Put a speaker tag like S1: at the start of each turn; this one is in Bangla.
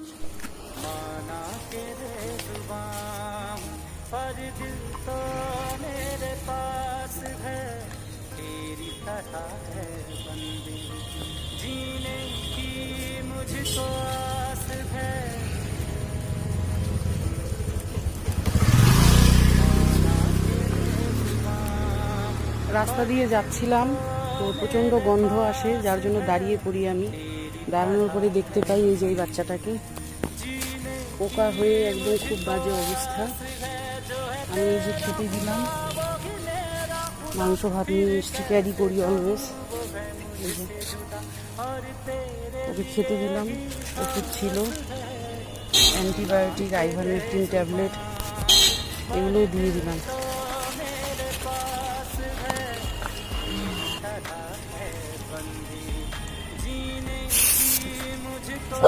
S1: माना के रे जुबान पर दिल तो मेरे पास है, तेरी तरह है बंदी, जीने की मुझको आस है।
S2: রাস্তা দিয়ে যাচ্ছিলাম তো প্রচণ্ড গন্ধ আসে, যার জন্য দাঁড়িয়ে পড়ি। আমি দাঁড়ানোর পরে দেখতে পাই এই যে এই বাচ্চাটাকে পোকা হয়ে একদম খুব বাজে অবস্থা। আমি এই যে খেতে দিলাম, মাংস ভাত নিয়ে এসছি, ক্যারি করি অলওয়েজ। ওকে খেতে দিলাম, ওষুধ ছিল, অ্যান্টিবায়োটিক, আইভারমেকটিন ট্যাবলেট, এগুলোও দিয়ে দিলাম।
S1: जीने की मुझको